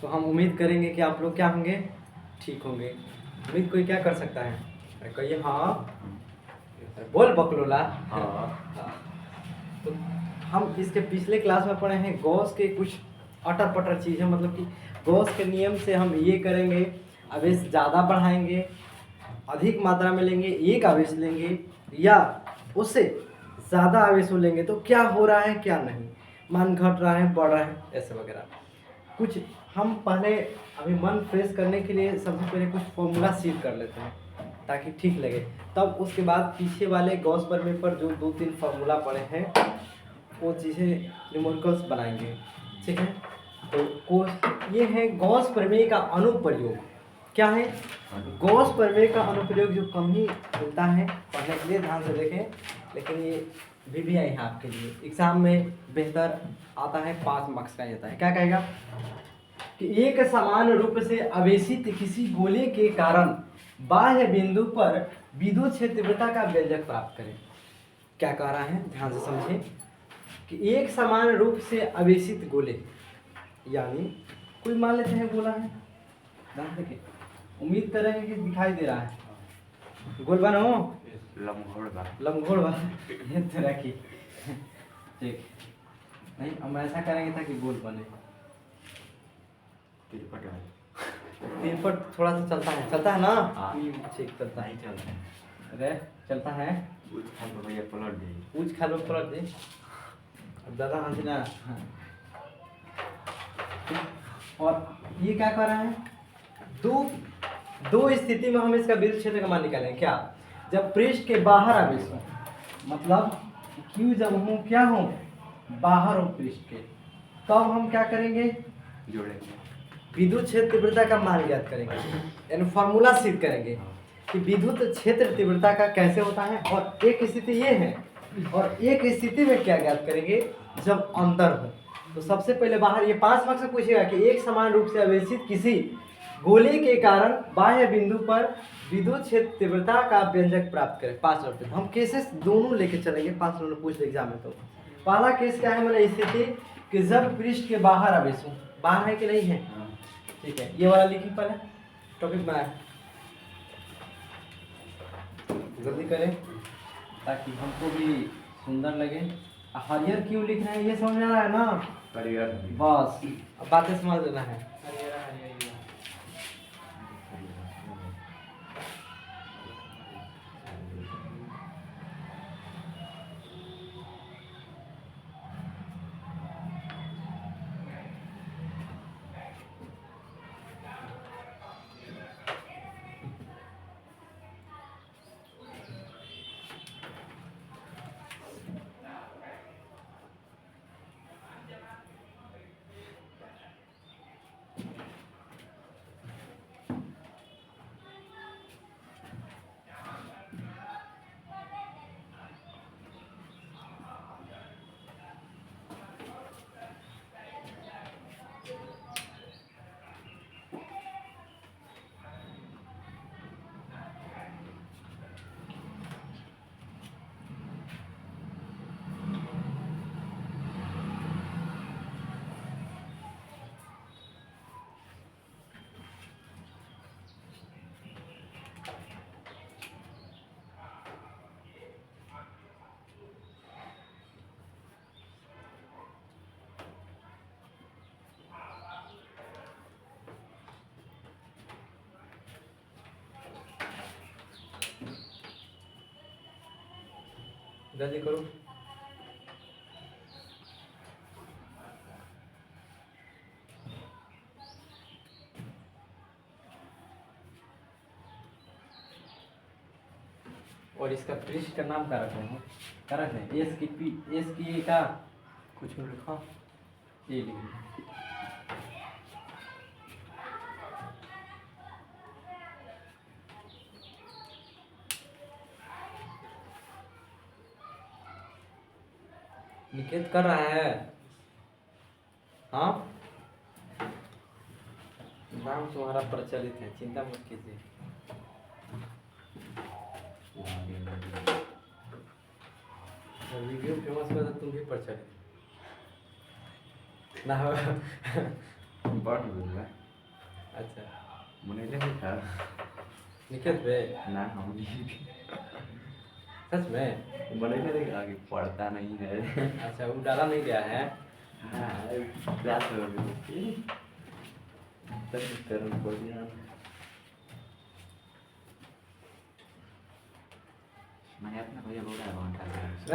तो हम उम्मीद करेंगे कि आप लोग क्या होंगे, ठीक होंगे। उम्मीद कोई क्या कर सकता है, अरे कहिए हाँ, अरे बोल बकलोला। हाँ। तो हम इसके पिछले क्लास में पढ़े हैं गॉस के कुछ अटर पटर चीज़ें, मतलब कि गॉस के नियम से हम ये करेंगे, आवेश ज़्यादा बढ़ाएंगे, अधिक मात्रा में लेंगे, एक आवेश लेंगे या उससे ज़्यादा आवेश लेंगे तो क्या हो रहा है क्या नहीं, मान घट रहा है बढ़ रहा है ऐसे वगैरह कुछ। हम पहले अभी मन फ्रेश करने के लिए सबसे पहले कुछ फॉर्मूला सीख कर लेते हैं ताकि ठीक लगे, तब उसके बाद पीछे वाले गॉस प्रमेय पर जो 2-3 फार्मूला पढ़े हैं वो चीज़ें न्यूमेरिकल्स बनाएंगे, ठीक है। तो ये है गॉस प्रमेय का अनुप्रयोग। क्या है गॉस प्रमेय का अनुप्रयोग, जो कम ही मिलता है पढ़ने के लिए, ध्यान से देखें, लेकिन ये भी है आपके लिए एग्जाम में बेहतर आता है, 5 मार्क्स का आता है। क्या कहेगा कि एक समान रूप से आवेशित किसी गोले के कारण बाह्य बिंदु पर विद्युत क्षेत्र तीव्रता का व्यंजक प्राप्त करें। क्या कह रहा है, ध्यान से समझें कि एक समान रूप से आवेशित गोले, यानी कोई मान लेते हैं गोला है, ध्यान देखिए, उम्मीद कर रहे हैं कि दिखाई दे रहा है, गोल बनो लम्घोड़ बा ये तरह की, ठीक नहीं, हम ऐसा करेंगे ताकि गोल बने। तिरपट थोड़ा सा चलता है ना, ठीक चलता है, अरे चलता है, पूछ खा लो पलट दे, अब दादा हाँ ना। और ये क्या कर रहा है, दो स्थिति में हम इसका विद्युत क्षेत्र का मान निकालेंगे। क्या, जब पृष्ठ के बाहर आवेश हो, मतलब Q जब हूँ क्या हूँ बाहर हो पृष्ठ के, तब हम क्या करेंगे, जोड़ेंगे, विद्युत क्षेत्र तीव्रता का मान ज्ञात करेंगे, यानी फॉर्मूला सिद्ध करेंगे कि विद्युत क्षेत्र तीव्रता का कैसे होता है। और एक स्थिति ये है, और एक स्थिति में क्या ज्ञात करेंगे, जब अंतर हो। तो सबसे पहले बाहर, ये 5 मार्क्स से पूछेगा कि एक समान रूप से आवेशित किसी गोले के कारण बाह्य बिंदु पर विद्युत क्षेत्र तीव्रता का व्यंजक प्राप्त करें। 5 नंबर हम केसेस दोनों लेके चलेंगे, 5 नंबर पूछ ले एग्जाम में। तो पहला केस क्या है, मतलब स्थिति कि जब पृष्ठ के बाहर आवेश हो, बाहर है कि नहीं है, ठीक है, ये वाला लिखिए पहले टॉपिक में, जल्दी करें ताकि हमको भी सुंदर लगे। हरियर क्यों लिख रहे हैं ये समझ आ रहा है ना, बस अब बातें समझ लेना है। जल्दी करो, और इसका पृष्ठ का नाम क्या रखना है, क्या रखना है, एस की पी, एस की का कुछ लिखा, ये लिखिए, निकेत कर रहा है, हाँ नाम तुम्हारा प्रचलित है, चिंता मत कीजिए। वीडियो फेमस हुआ तो तुम भी प्रचलित ना हो। बढ़ गया। अच्छा मुझे नहीं था निकल बे ना हम नहीं सच में। बड़े मेरे आगे पढ़ता नहीं है। अच्छा वो डाला नहीं गया है। हाँ क्या करोगे तब करूँ कोई यार मैं अपना भैया बोल रहा हूँ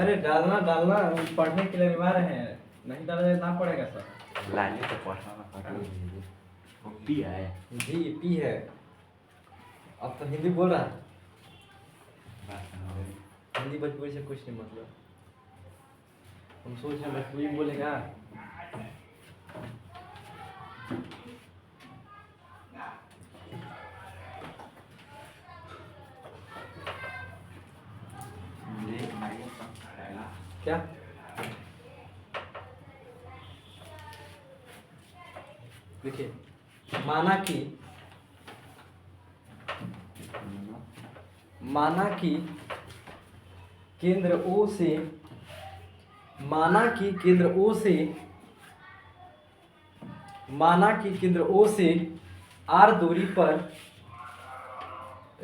अरे डालना डालना पढ़ने के लिए अनिवार्य है, नहीं डाला ना पड़ेगा सर। लाने तो पढ़ा वो पी है जी पी है। अब तो हिंदी बोल रहा है। हिंदी भोजपुरी से कुछ नहीं मतलब, हम सोच रहे हैं भोजपुरी बोलेगा। क्या देखिए, माना कि केंद्र O से, माना कि केंद्र O से, माना कि केंद्र O से r दूरी पर,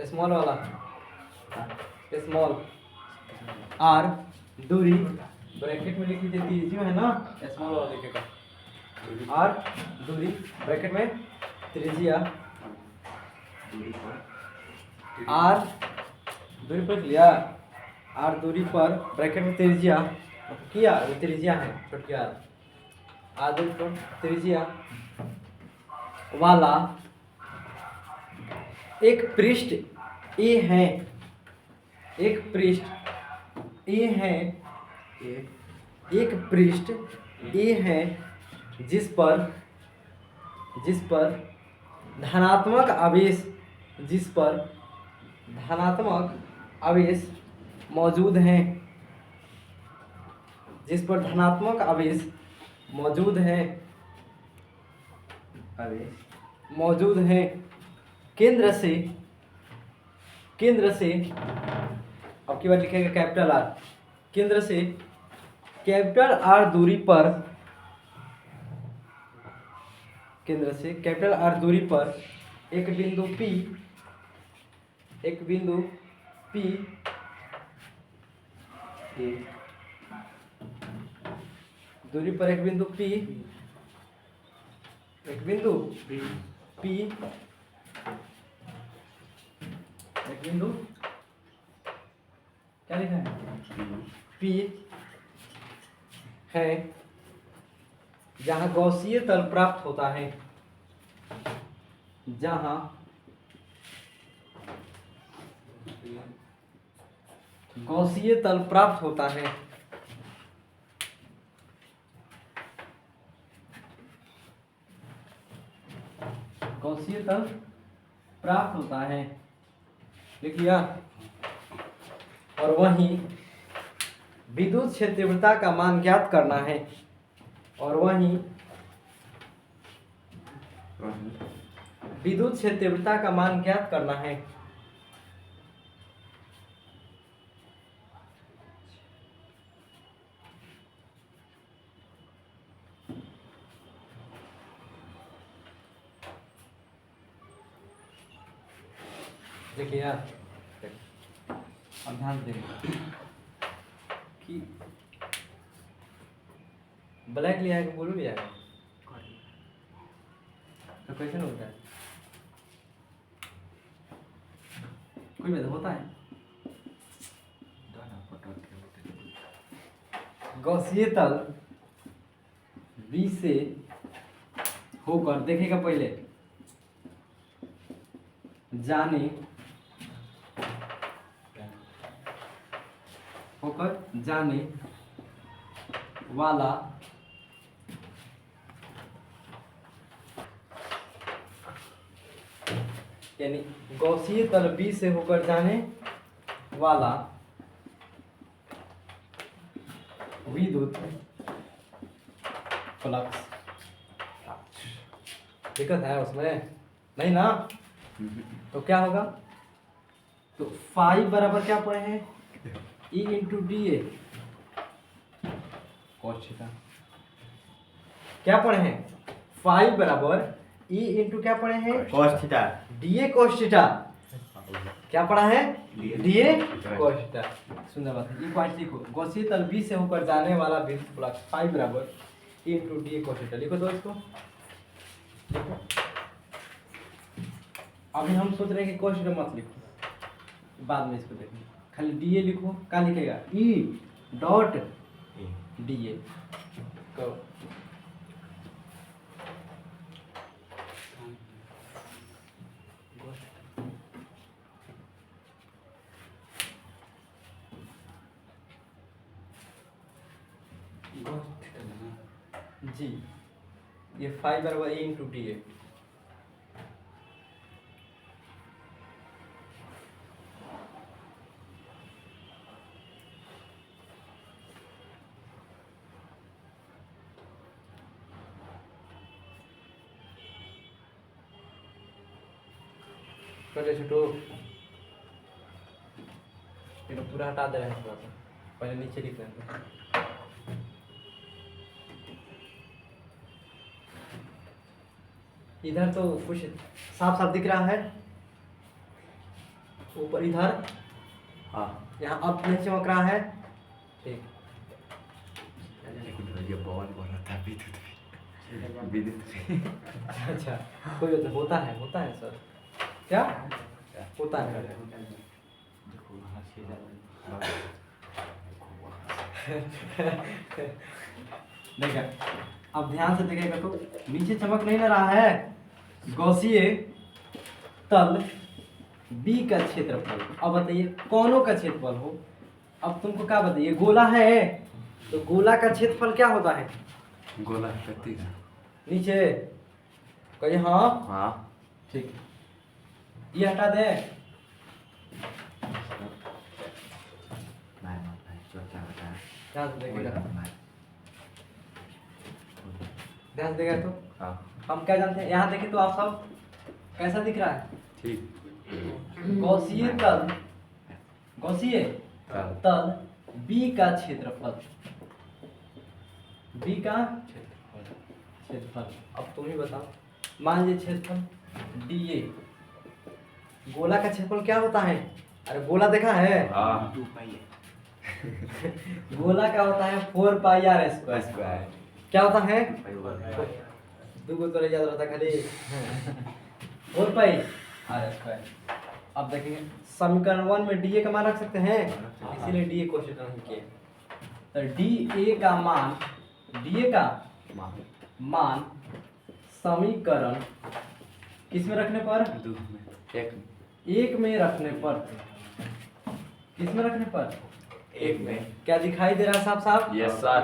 स्मॉल वाला स्मॉल r दूरी, ब्रैकेट में लिख लीजिए, त्रिज्या है ना, स्मॉल वाला लिखेगा r दूरी ब्रैकेट में त्रिज्या r दूरी पर लिया, r दूरी पर ब्रैकेट में त्रिज्या किया, वो त्रिज्या है छोटी r, r दूरी पर त्रिज्या वाला एक पृष्ठ A है, एक पृष्ठ A है, एक पृष्ठ A है जिस पर धनात्मक आवेश, जिस पर धनात्मक आवेश मौजूद हैं, जिस पर धनात्मक आवेश मौजूद हैं, मौजूद हैं, केंद्र से अब की बार लिखेगा कैपिटल R, केंद्र से कैपिटल R दूरी पर, केंद्र से कैपिटल R दूरी पर एक बिंदु P, एक बिंदु P दूरी पर एक बिंदु P, एक बिंदु P, एक बिंदु क्या लिखा है P है जहाँ गौसीय तल प्राप्त होता है, जहाँ गौसीय तल प्राप्त होता है, गौसीय तल प्राप्त होता है, लिख लिया। और वहीं विद्युत क्षेत्र तीव्रता का मान ज्ञात करना है, और वहीं विद्युत क्षेत्र तीव्रता का मान ज्ञात करना है। देखिए यार, अब ध्यान देंगे कि ब्लैक लिया है कि ब्लू लिया है, तो कैसे होता है, कोई भेद होता है। गौसीय तल B से होकर देखेगा पहले जाने, होकर जाने वाला यानी गौसीय तल B से होकर जाने वाला विद्युत फ्लक्स, दिक्कत है उसमें नहीं ना, तो क्या होगा, तो फाई बराबर क्या पढ़े हैं E into D A, cos theta. क्या पढ़े हैं? फाई बराबर ई इंटू क्या पढ़े हैं? cos theta. D A cos theta. क्या पढ़ा है? D A DA cos theta. सुंदर बात है। इक्वालिटी लिखो, गॉसीय तल बी से होकर जाने वाला विद्युत फ्लक्स फाई बराबर E into D A cos theta. लिखो तो इसको, लिखो। अभी हम सोच रहे हैं कि cos थीटा मत लिखो, बाद में इसको देखेंगे। खाली डी ए लिखो। क्या लिखेगा? ई डॉट डी ए करो। जी, ये फाइव बराबर ए इंटू डी ए। पहले छोटो, ये पूरा हटा दे रहे हैं थोड़ा सा, पहले नीचे लिख रहे हैं। इधर तो कुछ साफ साफ दिख रहा है, ऊपर इधर हाँ यहाँ अब नहीं चमक रहा है। ठीक, ये बॉल बोल रहा था विद्युत अच्छा कोई बात नहीं, होता है सर। क्या होता है? देखो वहाँ से देखा, अब ध्यान से देखेगा तो नीचे चमक नहीं ना रहा है। गॉसीय तल बी का क्षेत्रफल, अब बताइए कौनों का क्षेत्रफल हो। अब तुमको क्या बताइए, गोला है तो गोला का क्षेत्रफल क्या होता है? गोला करती है नीचे कहिए हाँ। हाँ ठीक, ये हटा दे। नहीं चौथा बता ध्यान से देखेगा, ध्यान से देखेगा तो हाँ हम क्या जानते हैं, यहाँ देखें तो आप सब कैसा दिख रहा है? ठीक गॉसीय तल, गॉसीय तल। तल बी का क्षेत्रफल, बी का क्षेत्रफल। अब तुम ही बताओ, मान लीजिए क्षेत्रफल डी ए, गोला का क्षेत्रफल क्या होता है? अरे गोला देखा है? हाँ गोला का होता है 4 पाई आर स्क्वायर। क्या होता है? दो तो याद रहता खाली 4 पाई आर स्क्वायर। अब देखेंगे समीकरण 1 में डी ए का मान रख सकते हैं, इसीलिए डी ए क्वेश्चन नहीं किए। तो डी ए का मान, डी ए का मान समीकरण किस में रखने पर? एक में रखने पर। किस में रखने पर? एक में। क्या दिखाई दे रहा है साफ साफ? Yes sir.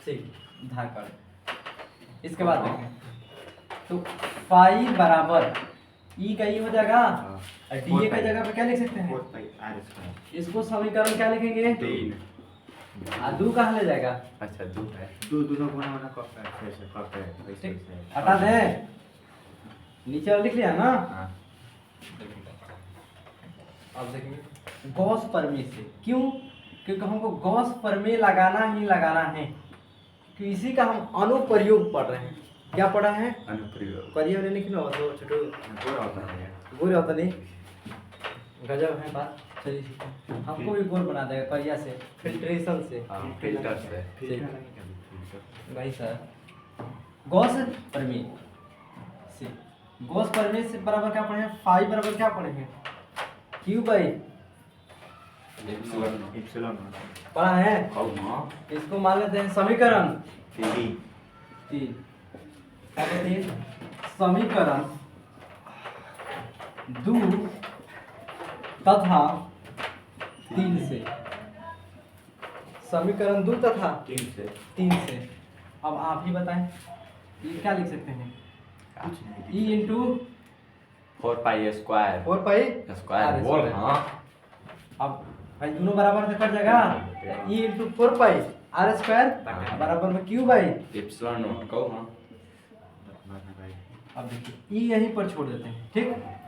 ठीक, धाकड़। इसके बाद देखें तो फाई बराबर ई का ई हो जाएगा, और डी ए का जगह पे क्या लिख सकते हैं? इसको समीकरण क्या लिखेंगे? 3। दो कहाँ ले जाएगा? अच्छा 2 है, 2 दोनों गुना होना करते हैं ठीक, हटा दे, नीचे वाला लिख लिया ना। हाँ अब देखेंगे गॉस प्रमेय से, क्यों? क्योंकि हमको गॉस प्रमेय लगाना ही लगाना है, कि इसी का हम अनुप्रयोग पढ़ रहे हैं। क्या पढ़ा है? अनुप्रयोग। करिए वाले लिख लो तो छोटो पूरा होता है गोल होता नहीं, गजब है बात। चलिए ठीक है, हमको भी गोल बना देगा करिया से, फिल्ट्रेशन से। हाँ फिल्टर से। नहीं सर, गॉस प्रमेय से, गॉस प्रमेय से बराबर क्या पढ़े हैं? फाई बराबर क्या पढ़े हैं? क्यू बाई इप्सिलॉन पढ़ा है। हाँ इसको मान लेते हैं समीकरण 3। 3। क्या कहते हैं? समीकरण 2 तथा 3 से, समीकरण 2 तथा 3 से। 3 से। अब आप ही बताएं, ये क्या लिख सकते हैं? कुछ नहीं। E into 4 pi square. 4 pi square बोल। हाँ अब भाई दोनों बराबर से कट जाएगा। E into 4 pi r square बराबर में क्यू बाई इप्सिलॉन नॉट को। हाँ अब देखिए ई यहीं पर छोड़ देते हैं, ठीक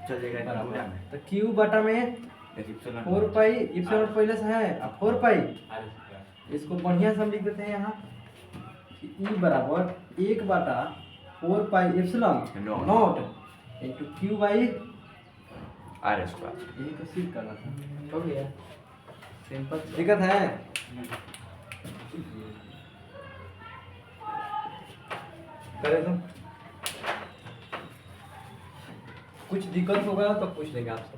चलेगा बराबर। पूरा में तो क्यू बटा में इप्सिलॉन 4 पाई, इप्सिलॉन पहले से है, अब 4 पाई, इसको बढ़िया से हम लिख देते हैं यहाँ ई बराबर 1/4 pi epsilon naught. Naught into q by r square. यही तो सीख करना था। हो गया सिंपल। दिक्कत है? करे तुम कुछ दिक्कत होगा तो पूछ लेंगे आपसे।